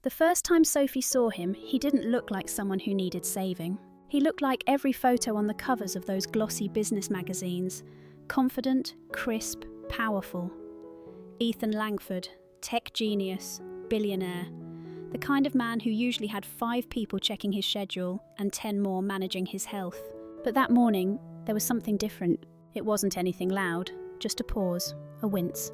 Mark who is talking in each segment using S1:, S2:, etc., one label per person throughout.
S1: The first time Sophie saw him, he didn't look like someone who needed saving. He looked like every photo on the covers of those glossy business magazines. Confident, crisp, powerful. Ethan Langford, tech genius, billionaire. The kind of man who usually had 5 people checking his schedule and 10 more managing his health. But that morning, there was something different. It wasn't anything loud, just a pause, a wince.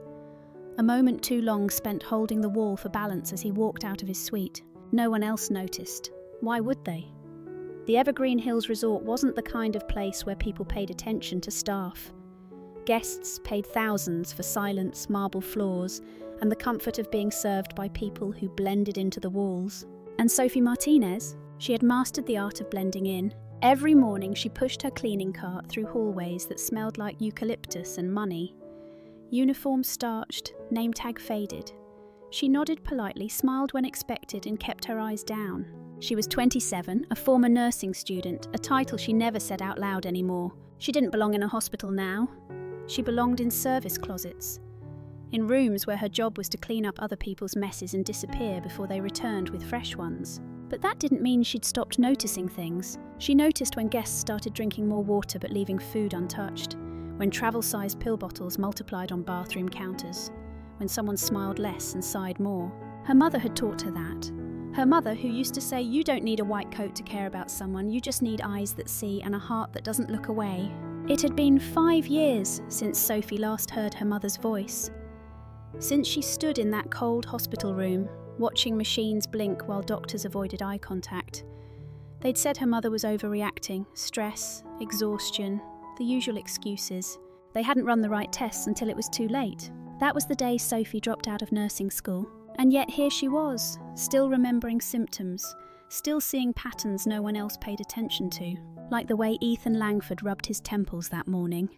S1: A moment too long spent holding the wall for balance as he walked out of his suite. No one else noticed. Why would they? The Evergreen Hills Resort wasn't the kind of place where people paid attention to staff. Guests paid thousands for silence, marble floors, and the comfort of being served by people who blended into the walls. And Sophie Martinez? She had mastered the art of blending in. Every morning she pushed her cleaning cart through hallways that smelled like eucalyptus and money. Uniform starched, name tag faded. She nodded politely, smiled when expected, and kept her eyes down. She was 27, a former nursing student, a title she never said out loud anymore. She didn't belong in a hospital now. She belonged in service closets, in rooms where her job was to clean up other people's messes and disappear before they returned with fresh ones. But that didn't mean she'd stopped noticing things. She noticed when guests started drinking more water but leaving food untouched, when travel-sized pill bottles multiplied on bathroom counters, when someone smiled less and sighed more. Her mother had taught her that. Her mother, who used to say, "You don't need a white coat to care about someone, you just need eyes that see and a heart that doesn't look away." It had been 5 years since Sophie last heard her mother's voice. Since she stood in that cold hospital room, watching machines blink while doctors avoided eye contact. They'd said her mother was overreacting, stress, exhaustion, the usual excuses. They hadn't run the right tests until it was too late. That was the day Sophie dropped out of nursing school. And yet here she was, still remembering symptoms, still seeing patterns no one else paid attention to, like the way Ethan Langford rubbed his temples that morning.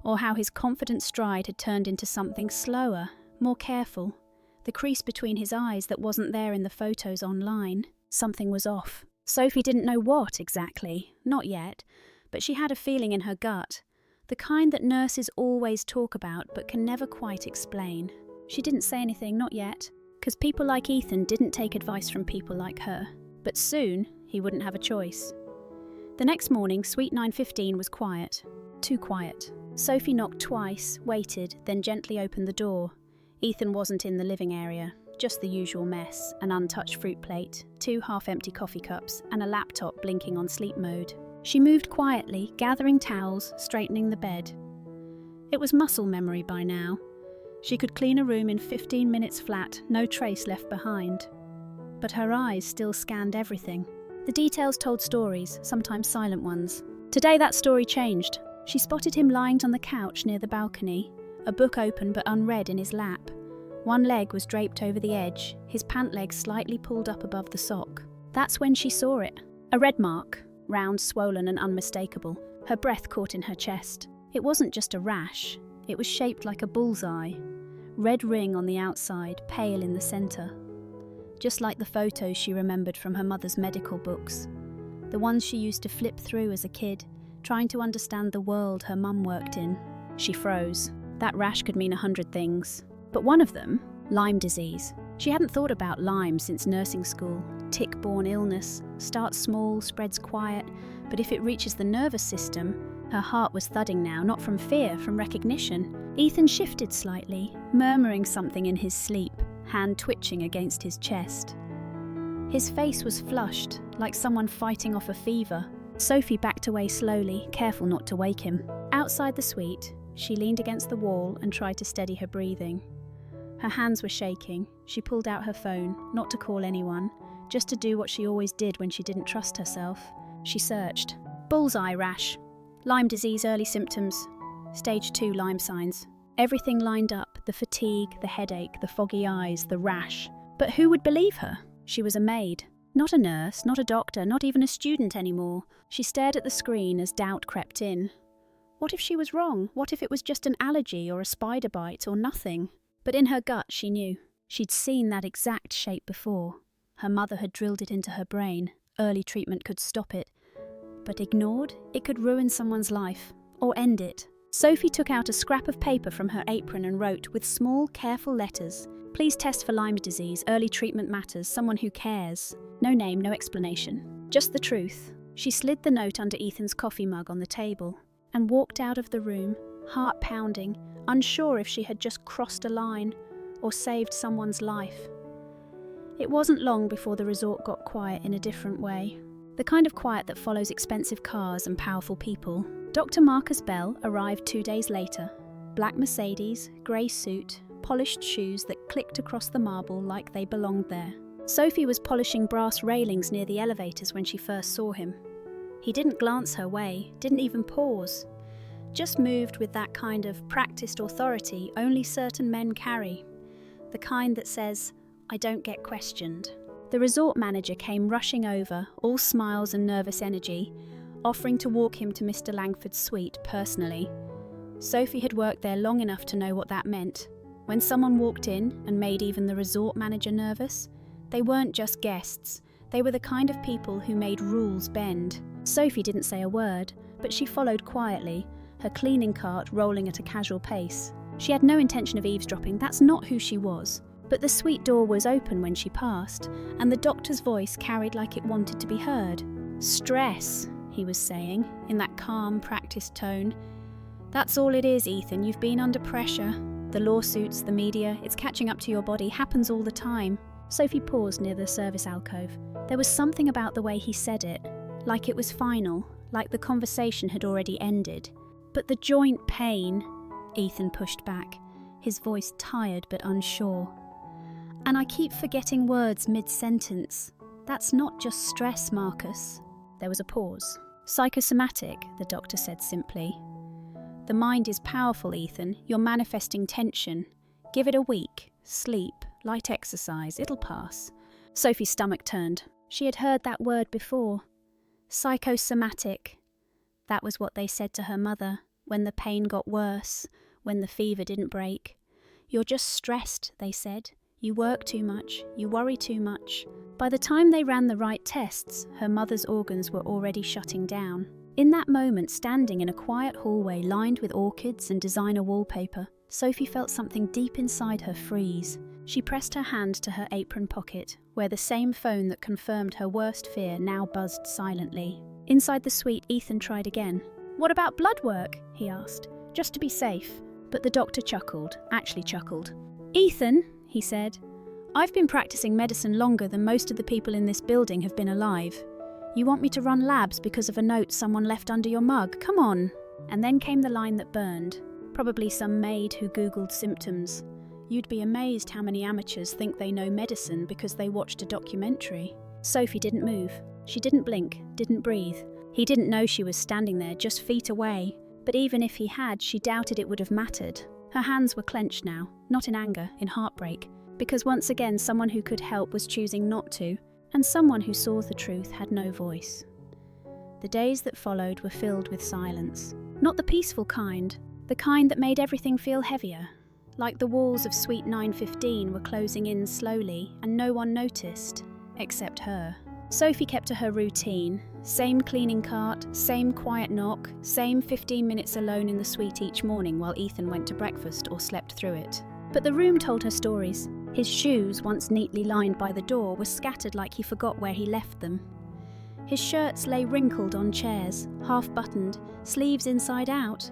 S1: Or how his confident stride had turned into something slower, more careful. The crease between his eyes that wasn't there in the photos online. Something was off. Sophie didn't know what exactly, not yet, but she had a feeling in her gut, the kind that nurses always talk about but can never quite explain. She didn't say anything, not yet, because people like Ethan didn't take advice from people like her. But soon, he wouldn't have a choice. The next morning, Suite 915 was quiet. Too quiet. Sophie knocked twice, waited, then gently opened the door. Ethan wasn't in the living area, just the usual mess, an untouched fruit plate, 2 half-empty coffee cups, and a laptop blinking on sleep mode. She moved quietly, gathering towels, straightening the bed. It was muscle memory by now. She could clean a room in 15 minutes flat, no trace left behind. But her eyes still scanned everything. The details told stories, sometimes silent ones. Today that story changed. She spotted him lying on the couch near the balcony, a book open but unread in his lap. One leg was draped over the edge, his pant leg slightly pulled up above the sock. That's when she saw it. A red mark, round, swollen and unmistakable. Her breath caught in her chest. It wasn't just a rash. It was shaped like a bullseye. Red ring on the outside, pale in the centre. Just like the photos she remembered from her mother's medical books. The ones she used to flip through as a kid, trying to understand the world her mum worked in. She froze. That rash could mean 100 things. But one of them, Lyme disease. She hadn't thought about Lyme since nursing school. Tick-borne illness, starts small, spreads quiet, but if it reaches the nervous system, her heart was thudding now, not from fear, from recognition. Ethan shifted slightly, murmuring something in his sleep, hand twitching against his chest. His face was flushed, like someone fighting off a fever. Sophie backed away slowly, careful not to wake him. Outside the suite, she leaned against the wall and tried to steady her breathing. Her hands were shaking. She pulled out her phone, not to call anyone, just to do what she always did when she didn't trust herself. She searched. Bullseye rash. Lyme disease early symptoms. Stage 2 Lyme signs. Everything lined up, the fatigue, the headache, the foggy eyes, the rash. But who would believe her? She was a maid. Not a nurse, not a doctor, not even a student anymore. She stared at the screen as doubt crept in. What if she was wrong? What if it was just an allergy or a spider bite or nothing? But in her gut she knew. She'd seen that exact shape before. Her mother had drilled it into her brain. Early treatment could stop it. But ignored, it could ruin someone's life, or end it. Sophie took out a scrap of paper from her apron and wrote, with small, careful letters, Please test for Lyme disease. Early treatment matters. Someone who cares. No name, no explanation. Just the truth. She slid the note under Ethan's coffee mug on the table and walked out of the room, heart pounding, unsure if she had just crossed a line or saved someone's life. It wasn't long before the resort got quiet in a different way. The kind of quiet that follows expensive cars and powerful people. Dr. Marcus Bell arrived 2 days later. Black Mercedes, grey suit, polished shoes that clicked across the marble like they belonged there. Sophie was polishing brass railings near the elevators when she first saw him. He didn't glance her way, didn't even pause. Just moved with that kind of practiced authority only certain men carry. The kind that says, "I don't get questioned." The resort manager came rushing over, all smiles and nervous energy, offering to walk him to Mr. Langford's suite personally. Sophie had worked there long enough to know what that meant. When someone walked in and made even the resort manager nervous, they weren't just guests, they were the kind of people who made rules bend. Sophie didn't say a word, but she followed quietly, her cleaning cart rolling at a casual pace. She had no intention of eavesdropping, that's not who she was. But the suite door was open when she passed, and the doctor's voice carried like it wanted to be heard. "Stress," he was saying, in that calm, practiced tone. "That's all it is, Ethan, you've been under pressure. The lawsuits, the media, it's catching up to your body, happens all the time." Sophie paused near the service alcove. There was something about the way he said it, like it was final, like the conversation had already ended. "But the joint pain," Ethan pushed back, his voice tired but unsure. "And I keep forgetting words mid-sentence. That's not just stress, Marcus." There was a pause. "Psychosomatic," the doctor said simply. "The mind is powerful, Ethan. You're manifesting tension. Give it a week. Sleep, light exercise, it'll pass." Sophie's stomach turned. She had heard that word before. Psychosomatic. That was what they said to her mother, when the pain got worse, when the fever didn't break. "You're just stressed," they said. "You work too much, you worry too much." By the time they ran the right tests, her mother's organs were already shutting down. In that moment, standing in a quiet hallway lined with orchids and designer wallpaper, Sophie felt something deep inside her freeze. She pressed her hand to her apron pocket, where the same phone that confirmed her worst fear now buzzed silently. Inside the suite, Ethan tried again. "What about blood work?" he asked, "just to be safe." But the doctor actually chuckled. "Ethan," he said, "I've been practicing medicine longer than most of the people in this building have been alive. You want me to run labs because of a note someone left under your mug? Come on." And then came the line that burned. Probably some maid who Googled symptoms. "You'd be amazed how many amateurs think they know medicine because they watched a documentary." Sophie didn't move. She didn't blink, didn't breathe. He didn't know she was standing there, just feet away. But even if he had, she doubted it would have mattered. Her hands were clenched now, not in anger, in heartbreak. Because once again, someone who could help was choosing not to, and someone who saw the truth had no voice. The days that followed were filled with silence. Not the peaceful kind, the kind that made everything feel heavier. Like the walls of Suite 915 were closing in slowly, and no one noticed, except her. Sophie kept to her routine. Same cleaning cart, same quiet knock, same 15 minutes alone in the suite each morning while Ethan went to breakfast or slept through it. But the room told her stories. His shoes, once neatly lined by the door, were scattered like he forgot where he left them. His shirts lay wrinkled on chairs, half-buttoned, sleeves inside out.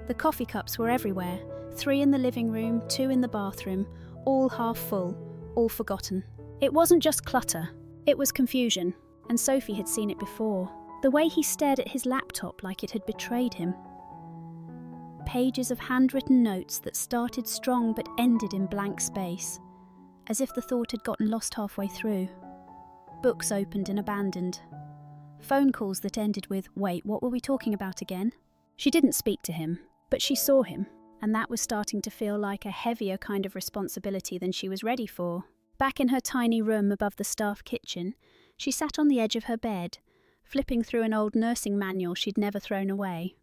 S1: The coffee cups were everywhere, 3 in the living room, 2 in the bathroom, all half full, all forgotten. It wasn't just clutter, it was confusion, and Sophie had seen it before. The way he stared at his laptop like it had betrayed him. Pages of handwritten notes that started strong but ended in blank space, as if the thought had gotten lost halfway through. Books opened and abandoned. Phone calls that ended with, "Wait, what were we talking about again?" She didn't speak to him, but she saw him, and that was starting to feel like a heavier kind of responsibility than she was ready for. Back in her tiny room above the staff kitchen, she sat on the edge of her bed, flipping through an old nursing manual she'd never thrown away.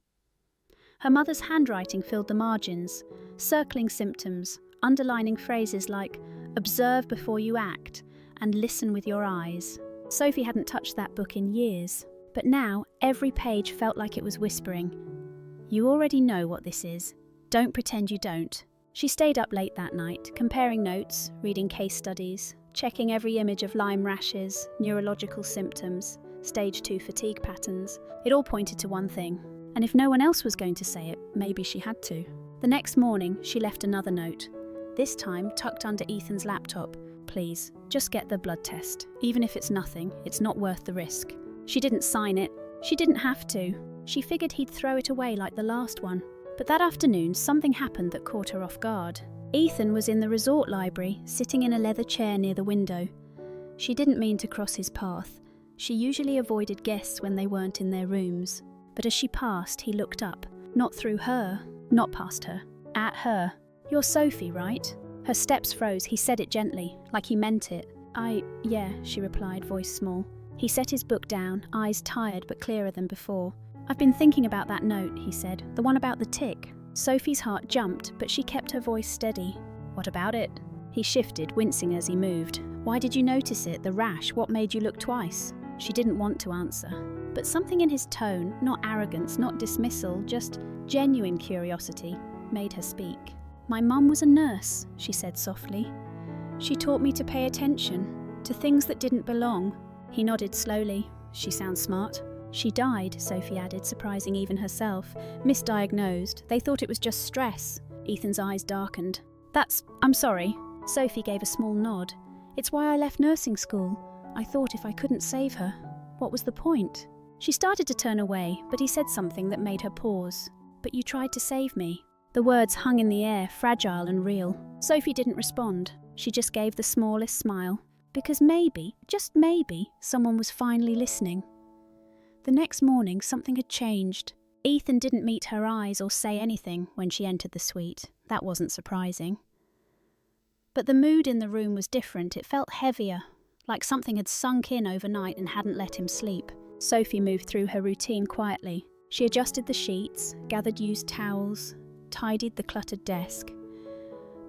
S1: Her mother's handwriting filled the margins, circling symptoms, underlining phrases like, "Observe before you act," and "Listen with your eyes." Sophie hadn't touched that book in years, but now every page felt like it was whispering, "You already know what this is. Don't pretend you don't." She stayed up late that night, comparing notes, reading case studies, checking every image of Lyme rashes, neurological symptoms, stage 2 fatigue patterns. It all pointed to one thing. And if no one else was going to say it, maybe she had to. The next morning, she left another note. This time, tucked under Ethan's laptop. Please, just get the blood test. Even if it's nothing, it's not worth the risk. She didn't sign it. She didn't have to. She figured he'd throw it away like the last one. But that afternoon, something happened that caught her off guard. Ethan was in the resort library, sitting in a leather chair near the window. She didn't mean to cross his path. She usually avoided guests when they weren't in their rooms. But as she passed, he looked up. Not through her, not past her, at her. You're Sophie, right? Her steps froze. He said it gently, like he meant it. Yeah, she replied, voice small. He set his book down, eyes tired but clearer than before. I've been thinking about that note, he said, the one about the tick. Sophie's heart jumped, but she kept her voice steady. What about it? He shifted, wincing as he moved. Why did you notice it, the rash? What made you look twice? She didn't want to answer. But something in his tone, not arrogance, not dismissal, just genuine curiosity, made her speak. My mum was a nurse, she said softly. She taught me to pay attention, to things that didn't belong. He nodded slowly. She sounds smart. She died, Sophie added, surprising even herself. Misdiagnosed. They thought it was just stress. Ethan's eyes darkened. I'm sorry. Sophie gave a small nod. It's why I left nursing school. I thought if I couldn't save her, what was the point? She started to turn away, but he said something that made her pause. But you tried to save me. The words hung in the air, fragile and real. Sophie didn't respond. She just gave the smallest smile. Because maybe, just maybe, someone was finally listening. The next morning, something had changed. Ethan didn't meet her eyes or say anything when she entered the suite. That wasn't surprising. But the mood in the room was different. It felt heavier, like something had sunk in overnight and hadn't let him sleep. Sophie moved through her routine quietly. She adjusted the sheets, gathered used towels, tidied the cluttered desk.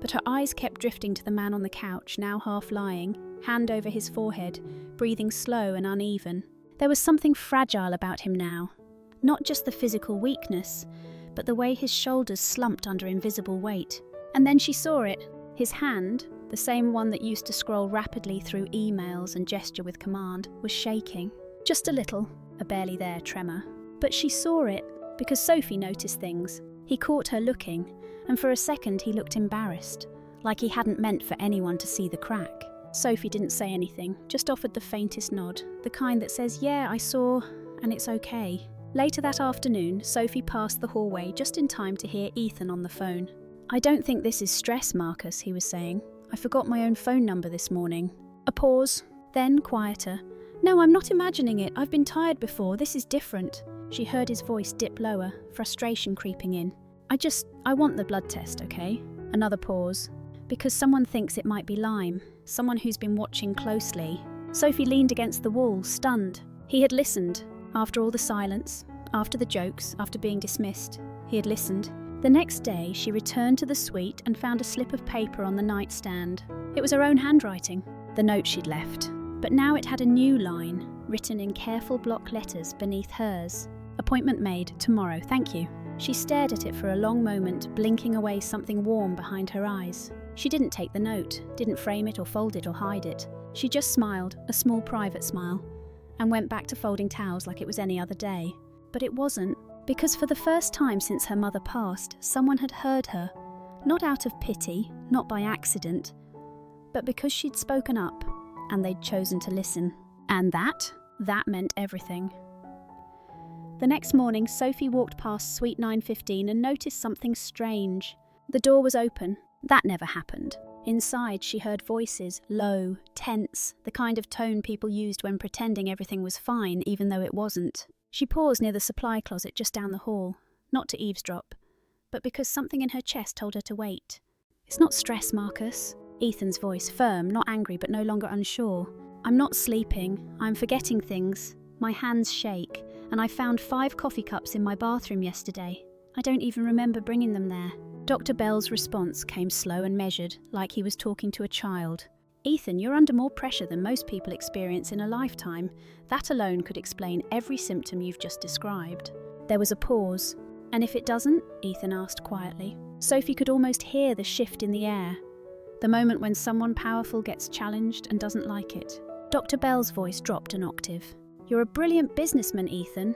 S1: But her eyes kept drifting to the man on the couch, now half lying, hand over his forehead, breathing slow and uneven. There was something fragile about him now. Not just the physical weakness, but the way his shoulders slumped under invisible weight. And then she saw it. His hand, the same one that used to scroll rapidly through emails and gesture with command, was shaking. Just a little, a barely there tremor. But she saw it, because Sophie noticed things. He caught her looking, and for a second he looked embarrassed, like he hadn't meant for anyone to see the crack. Sophie didn't say anything, just offered the faintest nod, the kind that says, yeah, I saw, and it's okay. Later that afternoon, Sophie passed the hallway just in time to hear Ethan on the phone. I don't think this is stress, Marcus, he was saying. I forgot my own phone number this morning. A pause, then quieter. No, I'm not imagining it. I've been tired before. This is different. She heard his voice dip lower, frustration creeping in. I want the blood test, okay? Another pause. Because someone thinks it might be Lyme. Someone who's been watching closely. Sophie leaned against the wall, stunned. He had listened. After all the silence, after the jokes, after being dismissed, he had listened. The next day, she returned to the suite and found a slip of paper on the nightstand. It was her own handwriting, the note she'd left. But now it had a new line, written in careful block letters beneath hers. Appointment made, tomorrow, thank you. She stared at it for a long moment, blinking away something warm behind her eyes. She didn't take the note, didn't frame it or fold it or hide it. She just smiled, a small private smile, and went back to folding towels like it was any other day. But it wasn't, because for the first time since her mother passed, someone had heard her, not out of pity, not by accident, but because she'd spoken up, and they'd chosen to listen. And that meant everything. The next morning, Sophie walked past Suite 915 and noticed something strange. The door was open. That never happened. Inside, she heard voices, low, tense, the kind of tone people used when pretending everything was fine, even though it wasn't. She paused near the supply closet just down the hall, not to eavesdrop, but because something in her chest told her to wait. It's not stress, Marcus. Ethan's voice, firm, not angry, but no longer unsure. I'm not sleeping. I'm forgetting things. My hands shake, and I found 5 coffee cups in my bathroom yesterday. I don't even remember bringing them there. Dr. Bell's response came slow and measured, like he was talking to a child. Ethan, you're under more pressure than most people experience in a lifetime. That alone could explain every symptom you've just described. There was a pause. And if it doesn't? Ethan asked quietly. Sophie could almost hear the shift in the air, the moment when someone powerful gets challenged and doesn't like it. Dr. Bell's voice dropped an octave. "You're a brilliant businessman, Ethan,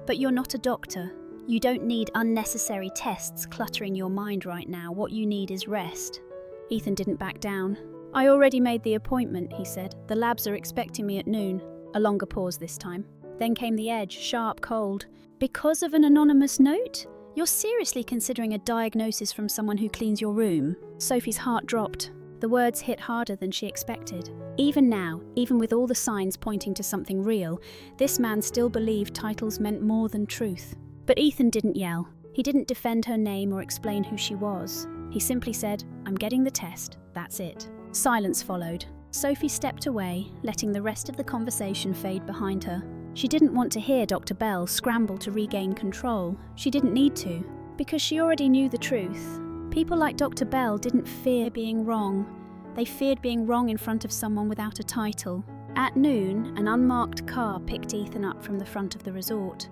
S1: but you're not a doctor. You don't need unnecessary tests cluttering your mind right now. What you need is rest." Ethan didn't back down. "I already made the appointment," he said. "The labs are expecting me at noon." A longer pause this time. Then came the edge, sharp, cold. "Because of an anonymous note? You're seriously considering a diagnosis from someone who cleans your room?" Sophie's heart dropped. The words hit harder than she expected. Even now, even with all the signs pointing to something real, this man still believed titles meant more than truth. But Ethan didn't yell. He didn't defend her name or explain who she was. He simply said, "I'm getting the test, that's it." Silence followed. Sophie stepped away, letting the rest of the conversation fade behind her. She didn't want to hear Dr. Bell scramble to regain control. She didn't need to, because she already knew the truth. People like Dr. Bell didn't fear being wrong. They feared being wrong in front of someone without a title. At noon, an unmarked car picked Ethan up from the front of the resort.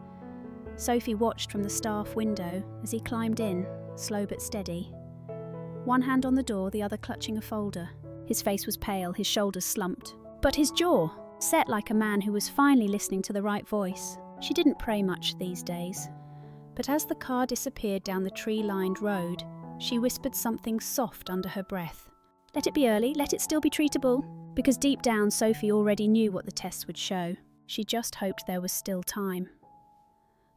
S1: Sophie watched from the staff window as he climbed in, slow but steady. One hand on the door, the other clutching a folder. His face was pale, his shoulders slumped. But his jaw, set like a man who was finally listening to the right voice. She didn't pray much these days. But as the car disappeared down the tree-lined road, she whispered something soft under her breath. Let it be early, let it still be treatable. Because deep down, Sophie already knew what the tests would show. She just hoped there was still time.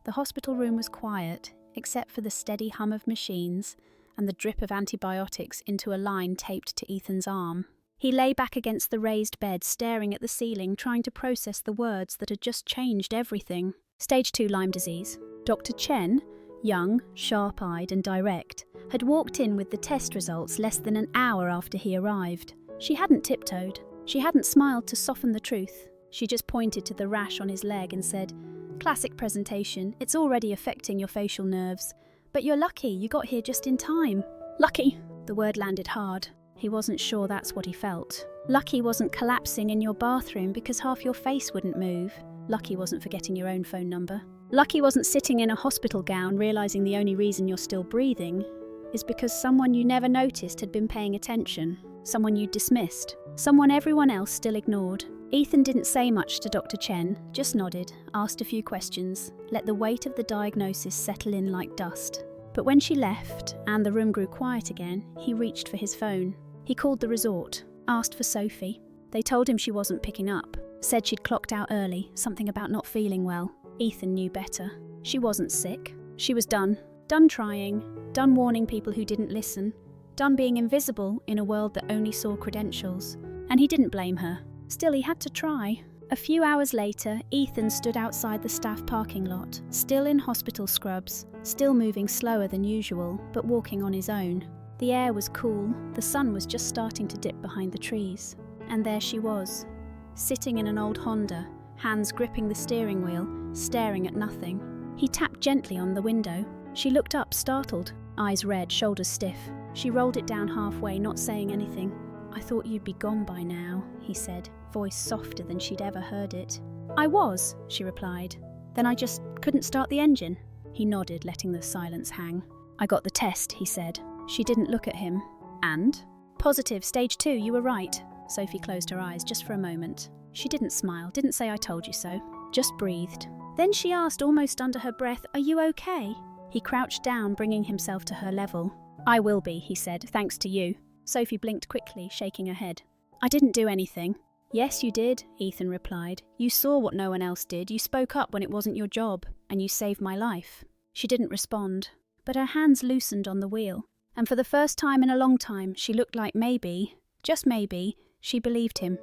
S1: The hospital room was quiet, except for the steady hum of machines and the drip of antibiotics into a line taped to Ethan's arm. He lay back against the raised bed, staring at the ceiling, trying to process the words that had just changed everything. Stage 2 Lyme disease. Dr. Chen, young, sharp-eyed and direct, had walked in with the test results less than an hour after he arrived. She hadn't tiptoed. She hadn't smiled to soften the truth. She just pointed to the rash on his leg and said, "Classic presentation. It's already affecting your facial nerves. But you're lucky you got here just in time." Lucky. The word landed hard. He wasn't sure that's what he felt. Lucky wasn't collapsing in your bathroom because half your face wouldn't move. Lucky wasn't forgetting your own phone number. Lucky wasn't sitting in a hospital gown realising the only reason you're still breathing is because someone you never noticed had been paying attention. Someone you dismissed. Someone everyone else still ignored. Ethan didn't say much to Dr. Chen, just nodded, asked a few questions, let the weight of the diagnosis settle in like dust. But when she left, and the room grew quiet again, he reached for his phone. He called the resort, asked for Sophie. They told him she wasn't picking up, said she'd clocked out early, something about not feeling well. Ethan knew better. She wasn't sick. She was done. Done trying, done warning people who didn't listen, done being invisible in a world that only saw credentials. And he didn't blame her. Still, he had to try. A few hours later, Ethan stood outside the staff parking lot, still in hospital scrubs, still moving slower than usual, but walking on his own. The air was cool, the sun was just starting to dip behind the trees. And there she was, sitting in an old Honda, hands gripping the steering wheel, staring at nothing. He tapped gently on the window. She looked up, startled, eyes red, shoulders stiff. She rolled it down halfway, not saying anything. "I thought you'd be gone by now," he said, voice softer than she'd ever heard it. "I was," she replied. "Then I just couldn't start the engine." He nodded, letting the silence hang. "I got the test," he said. She didn't look at him. "And?" "Positive, stage 2, you were right." Sophie closed her eyes just for a moment. She didn't smile, didn't say "I told you so," just breathed. Then she asked almost under her breath, "Are you okay?" He crouched down, bringing himself to her level. "I will be," he said, "thanks to you." Sophie blinked quickly, shaking her head. "I didn't do anything." "Yes, you did," Ethan replied. "You saw what no one else did. You spoke up when it wasn't your job, and you saved my life." She didn't respond, but her hands loosened on the wheel. And for the first time in a long time, she looked like maybe, just maybe, she believed him.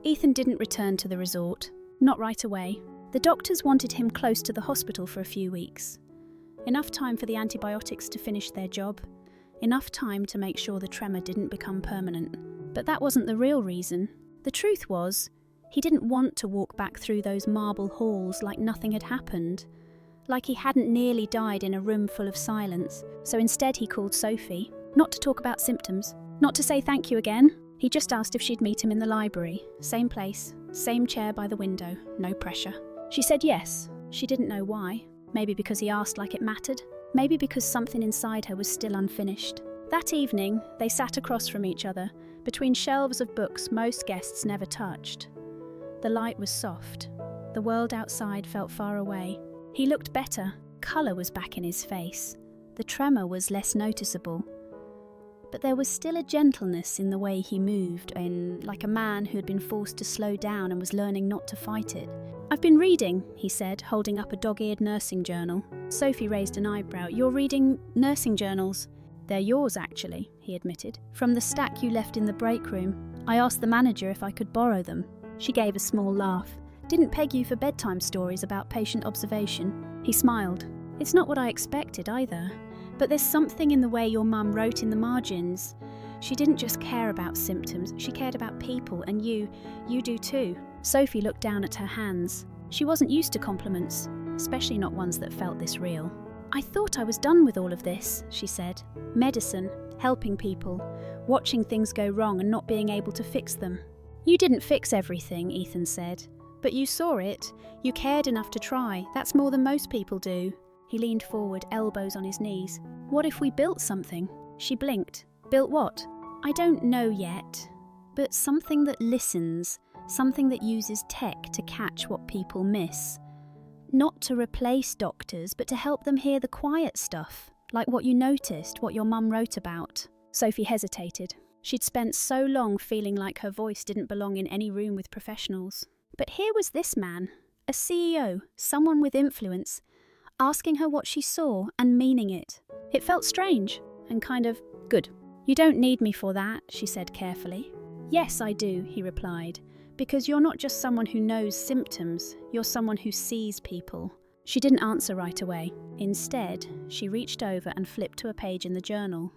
S1: Ethan didn't return to the resort. Not right away. The doctors wanted him close to the hospital for a few weeks. Enough time for the antibiotics to finish their job. Enough time to make sure the tremor didn't become permanent. But that wasn't the real reason. The truth was, he didn't want to walk back through those marble halls like nothing had happened. Like he hadn't nearly died in a room full of silence. So instead he called Sophie. Not to talk about symptoms. Not to say thank you again. He just asked if she'd meet him in the library. Same place, same chair by the window, no pressure. She said yes. She didn't know why. Maybe because he asked like it mattered. maybe because something inside her was still unfinished. That evening, they sat across from each other, between shelves of books most guests never touched. The light was soft. The world outside felt far away. He looked better. Colour was back in his face. The tremor was less noticeable. But there was still a gentleness in the way he moved, like a man who had been forced to slow down and was learning not to fight it. "I've been reading," he said, holding up a dog-eared nursing journal. Sophie raised an eyebrow. "You're reading nursing journals?" "They're yours, actually," he admitted. "From the stack you left in the break room. I asked the manager if I could borrow them." She gave a small laugh. "Didn't peg you for bedtime stories about patient observation?" He smiled. "It's not what I expected either. But there's something in the way your mum wrote in the margins. She didn't just care about symptoms, she cared about people, and you do too." Sophie looked down at her hands. She wasn't used to compliments, especially not ones that felt this real. "I thought I was done with all of this," she said. "Medicine, helping people, watching things go wrong and not being able to fix them." "You didn't fix everything," Ethan said. "But you saw it. You cared enough to try. That's more than most people do." He leaned forward, elbows on his knees. "What if we built something?" She blinked. "Built what?" "I don't know yet. But something that listens, something that uses tech to catch what people miss. Not to replace doctors, but to help them hear the quiet stuff, like what you noticed, what your mum wrote about." Sophie hesitated. She'd spent so long feeling like her voice didn't belong in any room with professionals. But here was this man, a CEO, someone with influence, asking her what she saw and meaning it. It felt strange and kind of good. "You don't need me for that," she said carefully. "Yes, I do," he replied, "because you're not just someone who knows symptoms, you're someone who sees people." She didn't answer right away. Instead, she reached over and flipped to a page in the journal,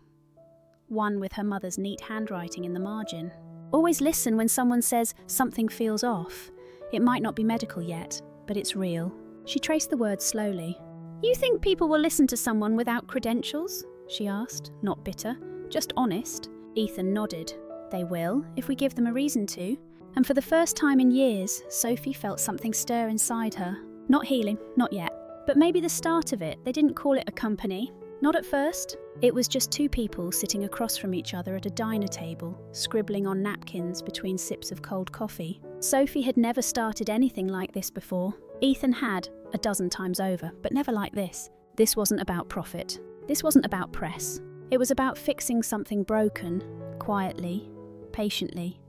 S1: one with her mother's neat handwriting in the margin. "Always listen when someone says something feels off. It might not be medical yet, but it's real." She traced the words slowly. "You think people will listen to someone without credentials?" she asked, not bitter, just honest. Ethan nodded. "They will, if we give them a reason to." And for the first time in years, Sophie felt something stir inside her. Not healing, not yet. But maybe the start of it. They didn't call it a company. Not at first. It was just two people sitting across from each other at a diner table, scribbling on napkins between sips of cold coffee. Sophie had never started anything like this before. Ethan had, a dozen times over, but never like this. This wasn't about profit. This wasn't about press. It was about fixing something broken, quietly, patiently,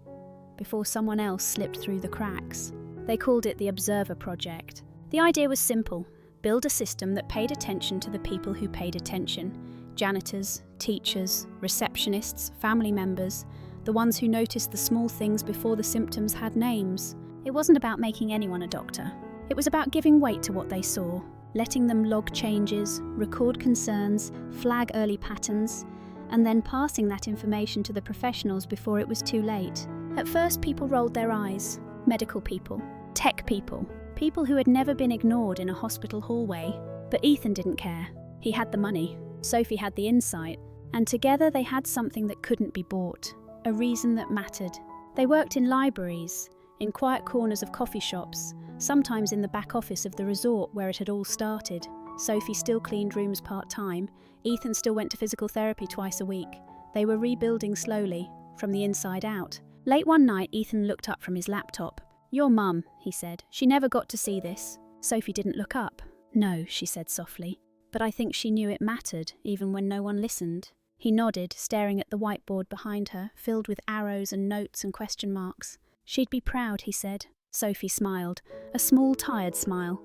S1: before someone else slipped through the cracks. They called it the Observer Project. The idea was simple: build a system that paid attention to the people who paid attention. Janitors, teachers, receptionists, family members, the ones who noticed the small things before the symptoms had names. It wasn't about making anyone a doctor. It was about giving weight to what they saw, letting them log changes, record concerns, flag early patterns, and then passing that information to the professionals before it was too late. At first, people rolled their eyes. Medical people, tech people, people who had never been ignored in a hospital hallway. But Ethan didn't care. He had the money. Sophie had the insight. And together they had something that couldn't be bought, a reason that mattered. They worked in libraries, in quiet corners of coffee shops, sometimes in the back office of the resort where it had all started. Sophie still cleaned rooms part-time. Ethan still went to physical therapy twice a week. They were rebuilding slowly, from the inside out. Late one night, Ethan looked up from his laptop. "Your mum," he said. "She never got to see this." Sophie didn't look up. "No," she said softly. "But I think she knew it mattered, even when no one listened." He nodded, staring at the whiteboard behind her, filled with arrows and notes and question marks. "She'd be proud," he said. Sophie smiled, a small, tired smile.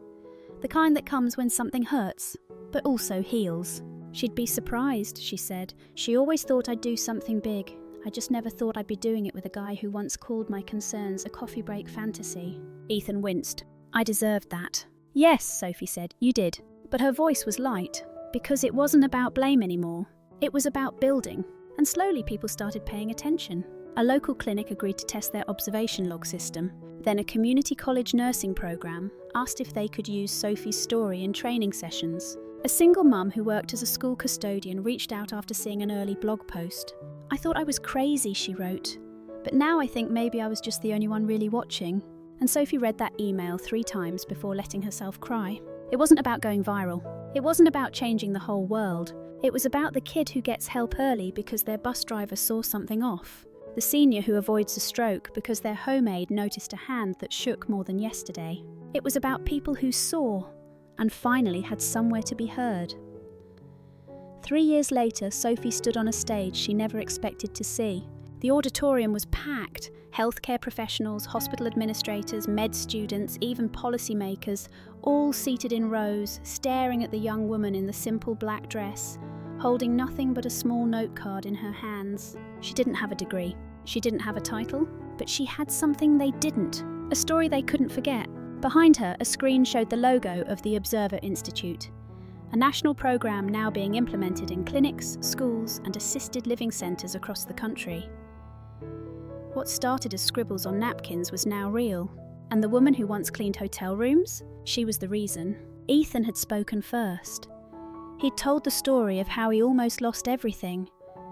S1: The kind that comes when something hurts, but also heals. "She'd be surprised," she said. "She always thought I'd do something big. I just never thought I'd be doing it with a guy who once called my concerns a coffee break fantasy." Ethan winced. "I deserved that." "Yes," Sophie said, "you did." But her voice was light, because it wasn't about blame anymore. It was about building, and slowly people started paying attention. A local clinic agreed to test their observation log system. Then a community college nursing program asked if they could use Sophie's story in training sessions. A single mum who worked as a school custodian reached out after seeing an early blog post. "I thought I was crazy," she wrote, "but now I think maybe I was just the only one really watching." And Sophie read that email 3 times before letting herself cry. It wasn't about going viral. It wasn't about changing the whole world. It was about the kid who gets help early because their bus driver saw something off. The senior who avoids a stroke because their home aide noticed a hand that shook more than yesterday. It was about people who saw and finally had somewhere to be heard. 3 years later, Sophie stood on a stage she never expected to see. The auditorium was packed. Healthcare professionals, hospital administrators, med students, even policymakers, all seated in rows, staring at the young woman in the simple black dress, holding nothing but a small note card in her hands. She didn't have a degree. She didn't have a title, but she had something they didn't, a story they couldn't forget. Behind her, a screen showed the logo of the Observer Institute, a national program now being implemented in clinics, schools, and assisted living centres across the country. What started as scribbles on napkins was now real, and the woman who once cleaned hotel rooms, she was the reason. Ethan had spoken first. He'd told the story of how he almost lost everything,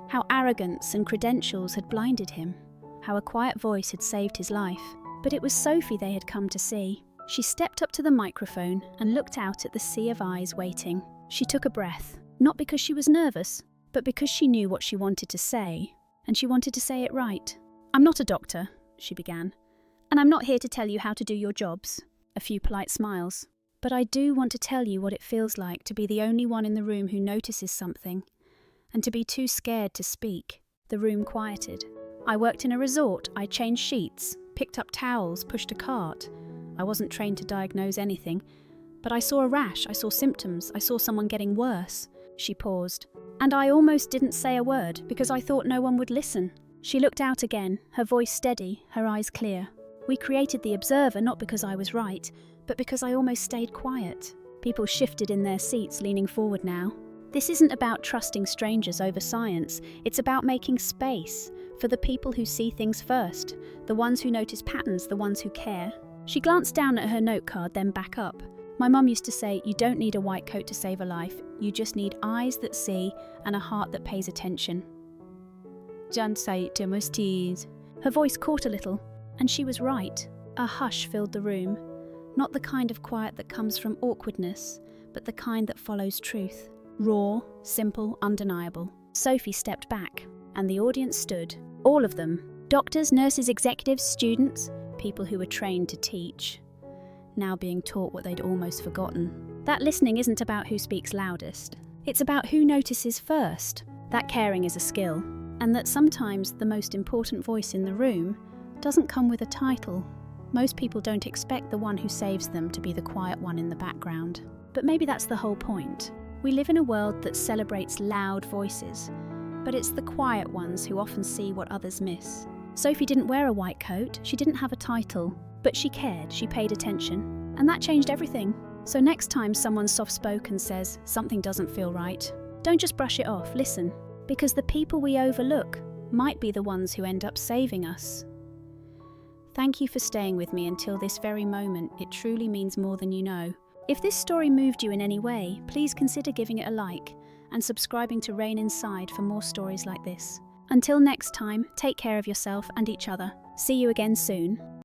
S1: how arrogance and credentials had blinded him, how a quiet voice had saved his life. But it was Sophie they had come to see. She stepped up to the microphone and looked out at the sea of eyes waiting. She took a breath, not because she was nervous, but because she knew what she wanted to say, and she wanted to say it right. "I'm not a doctor," she began, "and I'm not here to tell you how to do your jobs." A few polite smiles. "But I do want to tell you what it feels like to be the only one in the room who notices something, and to be too scared to speak." The room quieted. "I worked in a resort. I changed sheets, picked up towels, pushed a cart. I wasn't trained to diagnose anything, but I saw a rash, I saw symptoms, I saw someone getting worse." She paused. "And I almost didn't say a word because I thought no one would listen." She looked out again, her voice steady, her eyes clear. "We created the Observer not because I was right, but because I almost stayed quiet." People shifted in their seats, leaning forward now. This isn't about trusting strangers over science. It's about making space for the people who see things first, the ones who notice patterns, the ones who care. She glanced down at her note card, then back up. "My mum used to say, you don't need a white coat to save a life. You just need eyes that see and a heart that pays attention." Her voice caught a little, and she was right. A hush filled the room. Not the kind of quiet that comes from awkwardness, but the kind that follows truth. Raw, simple, undeniable. Sophie stepped back, and the audience stood. All of them. Doctors, nurses, executives, students, people who were trained to teach, now being taught what they'd almost forgotten. That listening isn't about who speaks loudest. It's about who notices first. That caring is a skill. And that sometimes the most important voice in the room doesn't come with a title. Most people don't expect the one who saves them to be the quiet one in the background. But maybe that's the whole point. We live in a world that celebrates loud voices, but it's the quiet ones who often see what others miss. Sophie didn't wear a white coat, she didn't have a title, but she cared, she paid attention. And that changed everything. So next time someone soft-spoken says, "Something doesn't feel right," don't just brush it off, listen. Because the people we overlook might be the ones who end up saving us. Thank you for staying with me until this very moment. It truly means more than you know. If this story moved you in any way, please consider giving it a like and subscribing to Rain Inside for more stories like this. Until next time, take care of yourself and each other. See you again soon.